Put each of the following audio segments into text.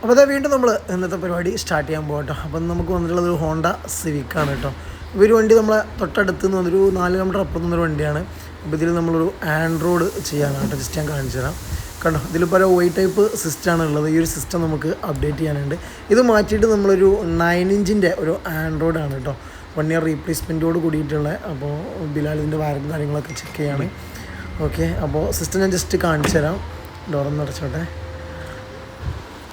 അപ്പോൾ അതാ വീണ്ടും നമ്മൾ ഇന്നത്തെ പരിപാടി സ്റ്റാർട്ട് ചെയ്യാൻ പോകട്ടോ. അപ്പം നമുക്ക് വന്നിട്ടുള്ളത് ഒരു ഹോണ്ട സിവിക്കാണ് കേട്ടോ. ഈ ഒരു വണ്ടി നമ്മളെ തൊട്ടടുത്ത് നിന്ന് വന്നൊരു 4 കിലോമീറ്റർ അപ്പുറത്ത് നിന്നൊരു വണ്ടിയാണ്. അപ്പോൾ ഇതിൽ നമ്മളൊരു ആൻഡ്രോയിഡ് ചെയ്യാനാണ് കേട്ടോ. ജസ്റ്റ് ഞാൻ കാണിച്ചു തരാം. കണ്ടോ, ഇതിൽ പല വൈ ടൈപ്പ് സിസ്റ്റമാണ് ഉള്ളത്. ഈ ഒരു സിസ്റ്റം നമുക്ക് അപ്ഡേറ്റ് ചെയ്യാനുണ്ട്. ഇത് മാറ്റിയിട്ട് നമ്മളൊരു 9 ഇഞ്ചിൻ്റെ ഒരു ആൻഡ്രോയിഡാണ് കേട്ടോ. 1 ഇയർ റീപ്ലേസ്മെൻറ്റോട് കൂടിയിട്ടുള്ള. അപ്പോൾ ബിലാൽ ഇതിൻ്റെ വയറും കാര്യങ്ങളൊക്കെ ചെക്ക് ചെയ്യാണ്. ഓക്കെ, അപ്പോൾ സിസ്റ്റം ഞാൻ ജസ്റ്റ് കാണിച്ചു തരാം. ഡോറൊന്ന് അടച്ചോട്ടെ.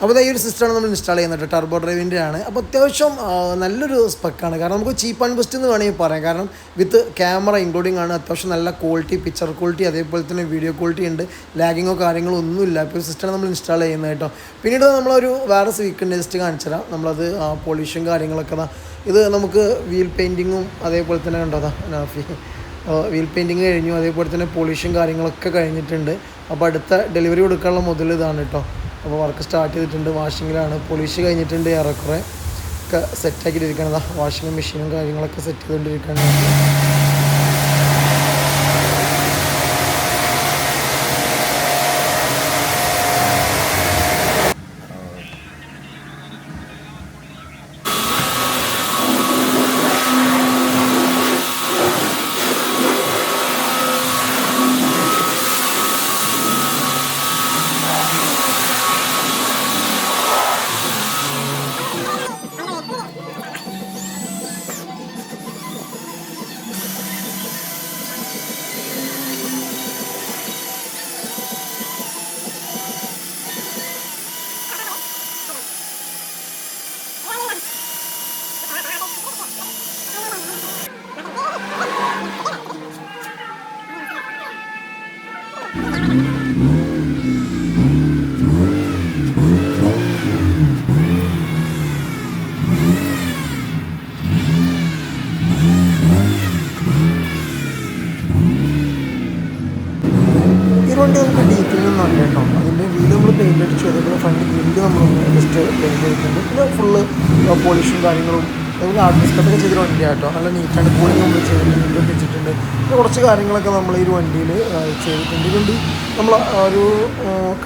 അപ്പോൾ ഈ ഒരു സിസ്റ്റമാണ് നമ്മൾ ഇൻസ്റ്റാൾ ചെയ്യുന്നത്. ടർബോ ഡ്രൈവിൻ്റെ ആണ്. അപ്പോൾ അത്യാവശ്യം നല്ലൊരു സ്പെക്കാണ്. കാരണം നമുക്ക് ചീപ്പ് ആൻഡ് ബെസ്റ്റ് എന്ന് വേണമെങ്കിൽ പറയാം. കാരണം വിത്ത് ക്യാമറ ഇൻക്ലൂഡിങ് ആണ്. അത്യാവശ്യം നല്ല ക്വാളിറ്റി, പിക്ചർ ക്വാളിറ്റി, അതേപോലെ തന്നെ വീഡിയോ ക്വാളിറ്റി ഉണ്ട്. ലാഗിങ്ങോ കാര്യങ്ങളോ ഒന്നുമില്ല. ഇപ്പോൾ ഒരു സിസ്റ്റമാണ് നമ്മൾ ഇൻസ്റ്റാൾ ചെയ്യുന്നത് കേട്ടോ. പിന്നീട് നമ്മളൊരു വേറെ സിവിക്കിൻ്റെ ജസ്റ്റ് കാണിച്ചു തരാം. നമ്മളത് പോളിഷും കാര്യങ്ങളൊക്കെ ഇത് നമുക്ക് വീൽ പെയിൻറ്റിങ്ങും അതേപോലെ തന്നെ കണ്ടോ നാഫി വീൽ പെയിൻറ്റിങ് കഴിഞ്ഞു. അതേപോലെ തന്നെ പോളിഷും കാര്യങ്ങളൊക്കെ കഴിഞ്ഞിട്ടുണ്ട്. അപ്പോൾ അടുത്ത ഡെലിവറി കൊടുക്കാനുള്ള മുതൽ ഇതാണ് കേട്ടോ. അപ്പോൾ വർക്ക് സ്റ്റാർട്ട് ചെയ്തിട്ടുണ്ട്. വാഷിങ്ങിലാണ്. പോളിഷ് കഴിഞ്ഞിട്ടുണ്ട്. ഏറെക്കുറെ ഒക്കെ സെറ്റാക്കിയിട്ടിരിക്കുകയാണ്. വാഷിങ് മെഷീനും കാര്യങ്ങളൊക്കെ സെറ്റ് ചെയ്തുകൊണ്ടിരിക്കുകയാണ്. വണ്ടി നമുക്ക് ഡീറ്റെയിലും നല്ല കേട്ടോ. അതിൻ്റെ വീല് നമ്മൾ പെയിൻ്റ് അടിച്ചു. അതേപോലെ ഫ്രണ്ട് ഗ്രില്ല് നമ്മൾ ജസ്റ്റ് പെയിൻ്റ് ചെയ്തിട്ടുണ്ട്. പിന്നെ ഫുള്ള് പോളിഷും കാര്യങ്ങളും അതേപോലെ ആർട്ടിസ്റ്റൊക്കെ ചെയ്തൊരു വണ്ടിയാണ് കേട്ടോ. നല്ല നീറ്റാണ്. കൂളിംഗ് നമ്മൾ ചെയ്തിട്ടുണ്ട്, വെച്ചിട്ടുണ്ട്. പിന്നെ കുറച്ച് കാര്യങ്ങളൊക്കെ നമ്മൾ ഈ ഒരു വണ്ടിയിൽ ചെയ്തിട്ടുണ്ട്. ഇതുകൊണ്ട് നമ്മൾ ഒരു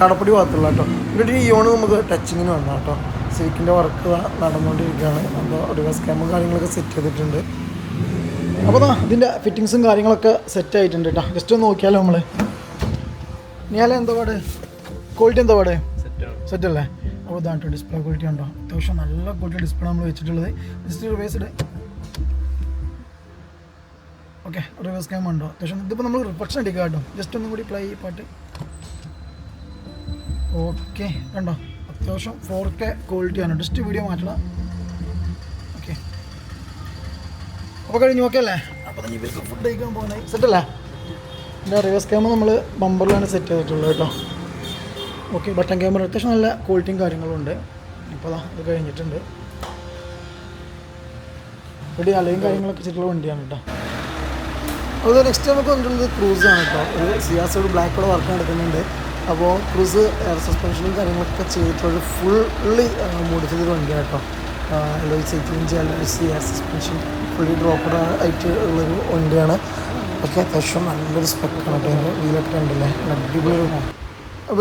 കടപ്പടി ഭാഗത്തുള്ള കേട്ടോ. ഇവിടെ ഇയോണ് നമുക്ക് ടച്ചിങ്ങിന് വന്നാൽ കേട്ടോ. സിവിക്കിൻ്റെ വർക്ക് നടന്നുകൊണ്ടിരിക്കുകയാണ്. അപ്പോൾ റിവേഴ്സ് ക്യാമും കാര്യങ്ങളൊക്കെ സെറ്റ് ചെയ്തിട്ടുണ്ട്. അപ്പോൾ ഇതിൻ്റെ ഫിറ്റിങ്സും കാര്യങ്ങളൊക്കെ സെറ്റ് ആയിട്ടുണ്ട് കേട്ടോ. ജസ്റ്റ് ഒന്ന് നോക്കിയാലോ നമ്മൾ. ഞാനേ എന്താ പാട്, ക്വാളിറ്റി എന്താ പാട്, സെറ്റല്ലേ? അപ്പോൾ ഇതാണ് ഡിസ്പ്ലേ ക്വാളിറ്റി ഉണ്ടോ. അത്യാവശ്യം നല്ല ക്വാളിറ്റി ഡിസ്പ്ലേ നമ്മൾ വെച്ചിട്ടുള്ളത്. Just reversed okay. Reverse cam ഉണ്ടോ അത്യാവശ്യം. ഇതിപ്പോൾ നമ്മൾ റിഫ്ലക്ഷൻ അടിക്കുക കേട്ടോ. ജസ്റ്റ് ഒന്നും കൂടി പ്ലേ ഈ പാട്ട്. ഓക്കെ, കണ്ടോ അത്യാവശ്യം 4K ക്വാളിറ്റിയാണ്. ജസ്റ്റ് വീഡിയോ മാറ്റണം. ഓക്കെ, അപ്പോൾ കഴിഞ്ഞു. ഓക്കെ അല്ലേ? അപ്പോൾ തന്നെ ഇവർക്ക് ഫുഡ് കഴിക്കാൻ പോകുന്നത് സെറ്റല്ലേ? പിന്നെ റിവേഴ്സ് ക്യാമറ നമ്മൾ ബമ്പറിലാണ് സെറ്റ് ചെയ്തിട്ടുള്ളത് കേട്ടോ. ഓക്കെ, ബട്ടൺ ക്യാമറ അത്യാവശ്യം നല്ല ക്വാളിറ്റിയും കാര്യങ്ങളും ഉണ്ട്. ഇപ്പോൾ അത് കഴിഞ്ഞിട്ടുണ്ട്. ഇവിടെ അലയും കാര്യങ്ങളൊക്കെ ചെയ്തിട്ടുള്ള വണ്ടിയാണ് കേട്ടോ. അത് നെക്സ്റ്റ് നമുക്ക് വന്നിട്ടുള്ളത് ക്രൂസാണ് കേട്ടോ. ഒരു സിയാസോട് ബ്ലാക്കോട് വർക്ക് നടക്കുന്നുണ്ട്. അപ്പോൾ ക്രൂസ് എയർ സസ്പെൻഷനും കാര്യങ്ങളൊക്കെ ചെയ്തിട്ടുള്ള ഫുള്ളി മോഡിഫൈ ചെയ്ത വണ്ടിയാണ് കേട്ടോ. LOC 18 LOC air suspension fully dropped ആയിട്ട് ഉള്ളൊരു വണ്ടിയാണ്. ഒക്കെ അത്യാവശ്യം നല്ലൊരു സ്പെക്കാണ് കേട്ടോ. അതിൻ്റെ വീലൊക്കെ ഉണ്ടല്ലേ, അടിപൊളി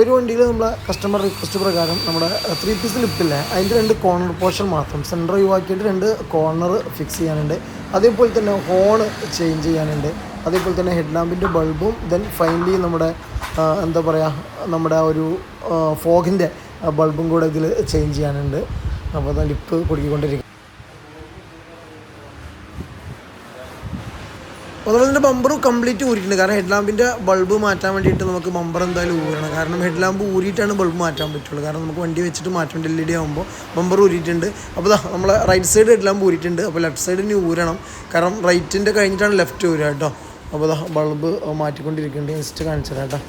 ഒരു വണ്ടിയിൽ നമ്മളെ കസ്റ്റമർ റിക്വസ്റ്റ് പ്രകാരം നമ്മുടെ 3 പീസ് ലിപ്പില്ലേ അതിൻ്റെ 2 കോർണർ പോർഷൻ മാത്രം സെൻറ്റർ ഒഴിവാക്കിയിട്ട് 2 കോർണർ ഫിക്സ് ചെയ്യാനുണ്ട്. അതേപോലെ തന്നെ ഹോൺ ചേഞ്ച് ചെയ്യാനുണ്ട്. അതേപോലെ തന്നെ ഹെഡ് ലാമ്പിൻ്റെ ബൾബും ദെൻ ഫൈനലി നമ്മുടെ എന്താ പറയുക നമ്മുടെ ഒരു ഫോഗിൻ്റെ ബൾബും കൂടെ ഇതിൽ ചേഞ്ച് ചെയ്യാനുണ്ട്. അപ്പോൾ അത് ലിപ്പ് കുടുക്കിക്കൊണ്ടിരിക്കും. അതുപോലെ തന്നെ ബമ്പറും കംപ്ലീറ്റ് ഊരിയിട്ടുണ്ട്. കാരണം ഹെഡ് ലാമ്പിൻ്റെ ബൾബ് മാറ്റാൻ വേണ്ടിയിട്ട് നമുക്ക് ബമ്പർ എന്തായാലും ഊരണം. കാരണം ഹെഡ് ലാമ്പ് ഊരിയിട്ടാണ് ബൾബ് മാറ്റാൻ പറ്റുള്ളൂ. കാരണം നമുക്ക് വണ്ടി വെച്ചിട്ട് മാറ്റേണ്ട LED ആകുമ്പോൾ ബമ്പർ ഊരിയിട്ടുണ്ട്. അപ്പോൾ നമ്മളെ റൈറ്റ് സൈഡ് ഹെഡ് ലാമ്പ് ഊരിയിട്ടുണ്ട്. അപ്പോൾ ലെഫ്റ്റ് സൈഡ് ഇനി ഊരണം. കാരണം റൈറ്റിൻ്റെ കഴിഞ്ഞിട്ടാണ് ലെഫ്റ്റ് ഊരുക കേട്ടോ. അപ്പോൾ ബൾബ് മാറ്റിക്കൊണ്ടിരിക്കുന്നുണ്ട്. ജസ്റ്റ് കാണിച്ചു തരാം കേട്ടോ.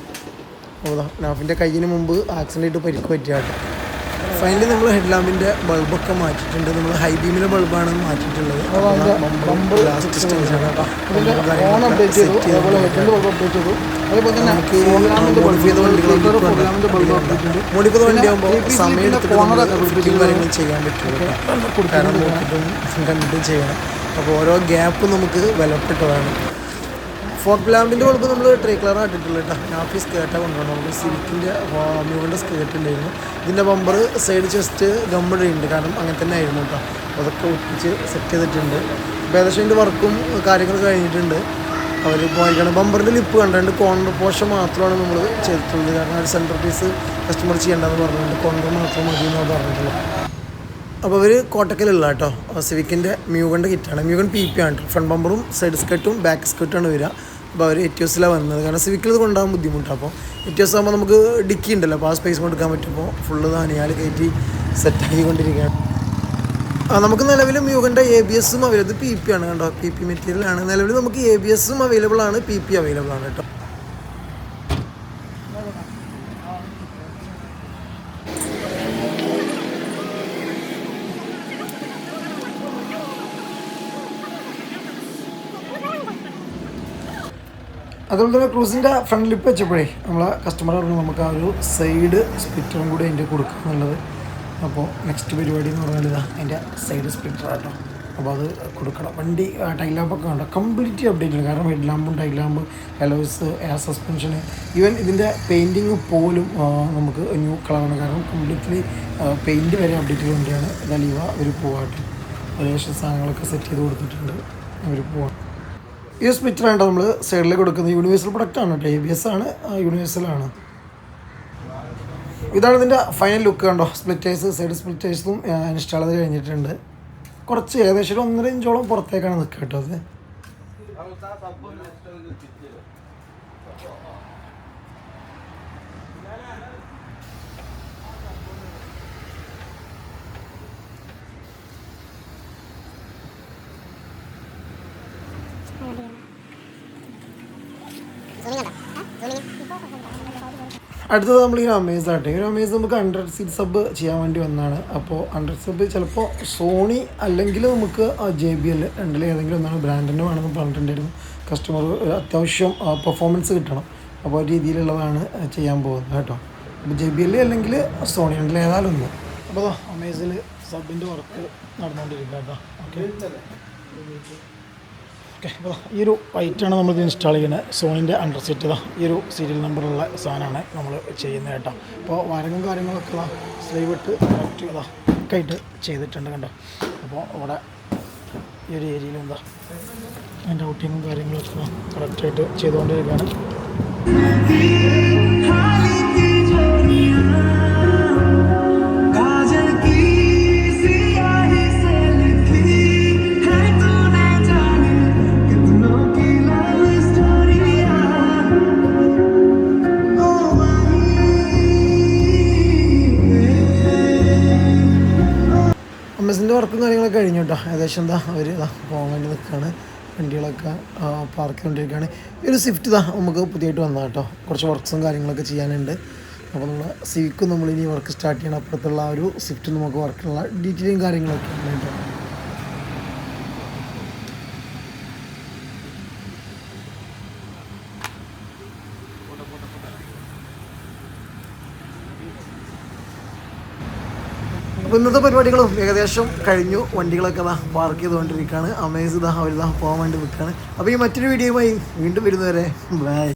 അപ്പോൾ നാഫിൻ്റെ കയ്യിന് മുമ്പ് ആക്സിഡൻ്റ് ആയിട്ട് പരിക്ക് പറ്റിയ കേട്ടോ. ഫൈനലി നമ്മൾ ഹെഡ് ലാമ്പിൻ്റെ ബൾബൊക്കെ മാറ്റിയിട്ടുണ്ട്. നമ്മൾ ഹൈ ബീമിലെ ബൾബാണ് മാറ്റിയിട്ടുള്ളത്. ലാസ്റ്റ് സ്റ്റേജാണ് കേട്ടോ. മോഡിഫൈ ചെയ്ത വണ്ടിയാകുമ്പോൾ സമയം എടുത്തിട്ട് കാര്യങ്ങൾ ചെയ്യാൻ പറ്റും. കാരണം നോക്കിയിട്ടും കണ്ടിട്ടും ചെയ്യണം. അപ്പോൾ ഓരോ ഗ്യാപ്പും നമുക്ക് വിലപ്പെട്ടതാണ്. ഫോഗ് ലാമ്പിൻ്റെ ബൾബ് നമ്മൾ ട്രീ കളർ ആക്കിയിട്ടുള്ള കേട്ടോ. നാഫി സ്കേർട്ടാണ് കൊണ്ടുവന്നത്. നമുക്ക് സിവിക്കിൻ്റെ മ്യൂവിൻ്റെ സ്കേർട്ട് ഉണ്ടായിരുന്നു. ഇതിൻ്റെ ബമ്പർ സൈഡ് ചെസ്റ്റ് ഗമ്മിടുണ്ട്, കാരണം അങ്ങനെ തന്നെ ആയിരുന്നു കേട്ടോ. അതൊക്കെ ഒട്ടിച്ച് സെറ്റ് ചെയ്തിട്ടുണ്ട്. അപ്പോൾ ഏകദേശം അതിൻ്റെ വർക്കും കാര്യങ്ങൾ കഴിഞ്ഞിട്ടുണ്ട്. അവർ പോയിക്കണം. ബമ്പറിൻ്റെ ലിപ്പ് കണ്ടുകൊണ്ട് കോർണർ പോർഷൻ മാത്രമാണ് നമ്മൾ ചെയ്തിട്ടുള്ളത്, കാരണം ഒരു സെൻറ്റർ പീസ് കസ്റ്റമർ ചെയ്യേണ്ടതെന്ന് പറഞ്ഞിട്ടുണ്ട്. കോർണർ മാത്രം മതി എന്നാണ് പറഞ്ഞിട്ടുള്ളത്. അപ്പോൾ അവർ കോട്ടക്കലുള്ള കേട്ടോ സിവിക്കിൻ്റെ മ്യൂഗൻ്റെ കിറ്റാണ്. മ്യൂഗൺ PP ആണ് കേട്ടോ. ഫ്രണ്ട് ബമ്പറും സൈഡ് സ്കേർട്ടും ബാക്ക് സ്കേർട്ടാണ് വരിക. അപ്പോൾ അവർ എറ്റിയോസിലാണ് വന്നത്, കാരണം സിവിക്കിൽ ഇത് കൊണ്ടുപോകാൻ ബുദ്ധിമുട്ടാണ്. അപ്പോൾ എറ്റിയോസ് ആകുമ്പോൾ നമുക്ക് ഡിക്കി ഉണ്ടല്ലോ, അപ്പോൾ ആ സ്പേസ് കൊടുക്കാൻ പറ്റുമ്പോൾ ഫുള്ള് താനിയാൽ കയറ്റി സെറ്റാക്കിക്കൊണ്ടിരിക്കുകയാണ്. നമുക്ക് നിലവിൽ മ്യൂഗൻ്റെ ABSഉം അവൈലബിൾ PP ആണ് കേട്ടോ. PP മെറ്റീരിയലാണ് നിലവിൽ. നമുക്ക് ABSഉം അവൈലബിൾ ആണ്, PP അവൈലബിൾ ആണ് കേട്ടോ. അതുപോലെ തന്നെ ക്രൂസിൻ്റെ ഫ്രണ്ട് ലിപ്പ് വെച്ചപ്പോഴേ നമ്മളെ കസ്റ്റമർ പറഞ്ഞു നമുക്ക് ആ ഒരു സൈഡ് സ്പ്ലിറ്ററും കൂടി അതിൻ്റെ കൊടുക്കുക എന്നുള്ളത്. അപ്പോൾ നെക്സ്റ്റ് പരിപാടി എന്ന് പറഞ്ഞാൽ ഇതാ അതിൻ്റെ സൈഡ് സ്പ്ലിറ്റർ ആട്ടോ. അപ്പോൾ അത് കൊടുക്കണം. വണ്ടി ടൈൽ ലാമ്പൊക്കെ ഉണ്ട്, കംപ്ലീറ്റ് അപ്ഡേറ്റ് ആണ്. കാരണം ഹെഡ് ലാമ്പും tail lamp, alloys, air suspension, even ഇതിൻ്റെ പെയിൻറ്റിങ് പോലും നമുക്ക് ന്യൂ കളറാണ്. കാരണം കംപ്ലീറ്റ്ലി പെയിൻറ്റ് വരെ അപ്ഡേറ്റ് ചെയ്ത വണ്ടിയാണ്. ലീവ അവർ പോവാട്ടോ. ഏകദേശം സാധനങ്ങളൊക്കെ സെറ്റ് ചെയ്ത് കൊടുത്തിട്ടുണ്ട്. അവർ പോവാം. ഈ സ്പ്ലിറ്ററാണ് നമ്മൾ സൈഡിൽ കൊടുക്കുന്നത്. യൂണിവേഴ്സൽ പ്രൊഡക്റ്റാണ് കേട്ടോ. ABS ആണ്, യൂണിവേഴ്സലാണ്. ഇതാണ് ഇതിൻ്റെ ഫൈനൽ ലുക്ക് കണ്ടോ. സ്പ്ലിറ്റേഴ്സ്, സൈഡ് സ്പ്ലിറ്റേഴ്സും ഇൻസ്റ്റാൾ ചെയ്ത് കഴിഞ്ഞിട്ടുണ്ട്. കുറച്ച് ഏകദേശം 1.5 ഇഞ്ചോളം പുറത്തേക്കാണ് നിൽക്കുക കേട്ടോ. അത് അടുത്തത് നമ്മൾ ഈ അമേസ് ആട്ടെ. ഈ അമേസ് നമുക്ക് 100 സീറ്റ് സബ് ചെയ്യാൻ വേണ്ടി വന്നതാണ്. അപ്പോൾ 100 സബ് ചിലപ്പോൾ സോണി അല്ലെങ്കിൽ നമുക്ക് JBL രണ്ടിൽ ഏതെങ്കിലും ഒന്നാണ് ബ്രാൻഡിൻ്റെ വേണമെന്ന് പറഞ്ഞിട്ടുണ്ടായിരുന്നു. കസ്റ്റമർ അത്യാവശ്യം പെർഫോമൻസ് കിട്ടണം, അപ്പോൾ ആ രീതിയിലുള്ളതാണ് ചെയ്യാൻ പോകുന്നത് കേട്ടോ. അപ്പോൾ JBL അല്ലെങ്കിൽ സോണി രണ്ടിൽ ഏതായാലും ഒന്ന്. അപ്പോൾ അമേസിൽ സബിൻ്റെ വർക്ക് നടന്നുകൊണ്ടിരിക്കുക കേട്ടോ. ഓക്കെ, അപ്പോൾ ഈ ഒരു വൈറ്റാണ് നമ്മളിത് ഇൻസ്റ്റാൾ ചെയ്യുന്നത്. സോണിൻ്റെ അണ്ടർ സെറ്റ് ഇതാ ഈ ഒരു സീരിയൽ നമ്പറുള്ള സാധനമാണ് നമ്മൾ ചെയ്യുന്നത് കേട്ടോ. അപ്പോൾ വയറിങ്ങും കാര്യങ്ങളൊക്കെ ഇതാ സ്ലീവ് ഇട്ട് കറക്റ്റ് ഇതാ ഒക്കെ ആയിട്ട് ചെയ്തിട്ടുണ്ട് കണ്ടോ. അപ്പോൾ അവിടെ ഈ ഒരു ഏരിയയിൽ എന്താ അതിൻ്റെ ഔട്ടിങ്ങും കാര്യങ്ങളൊക്കെ കറക്റ്റായിട്ട് ചെയ്തുകൊണ്ടിരിക്കുകയാണ്. അമേസിൻ്റെ വർക്കും കാര്യങ്ങളൊക്കെ കഴിഞ്ഞു കേട്ടോ. ഏകദേശം എന്താ അവർ പോകാൻ വേണ്ടി നിൽക്കുകയാണ്. വണ്ടികളൊക്കെ പാർക്ക് ചെയ്തുകൊണ്ടിരിക്കുകയാണ്. ഈ ഒരു സ്വിഫ്റ്റ് ഇതാ നമുക്ക് പുതിയതായിട്ട് വന്നാൽ കേട്ടോ. കുറച്ച് വർക്ക്സും കാര്യങ്ങളൊക്കെ ചെയ്യാനുണ്ട്. അപ്പോൾ നമ്മൾ സിവിക്കും നമ്മളിനി വർക്ക് സ്റ്റാർട്ട് ചെയ്യണം. അപ്പുറത്തുള്ള ആ ഒരു സ്വിഫ്റ്റ് നമുക്ക് വർക്കുള്ള ഡീറ്റെയിലും കാര്യങ്ങളൊക്കെ ഉണ്ട് കേട്ടോ. അപ്പോൾ ഇന്നത്തെ പരിപാടികളും ഏകദേശം കഴിഞ്ഞു. വണ്ടികളൊക്കെ പാർക്ക് ചെയ്തുകൊണ്ടിരിക്കുകയാണ്. അമേസ് അവരിതാ പോകാൻ വേണ്ടി നിൽക്കുകയാണ്. അപ്പോൾ ഈ മറ്റൊരു വീഡിയോയുമായി വീണ്ടും വരുന്നവരെ ബൈ.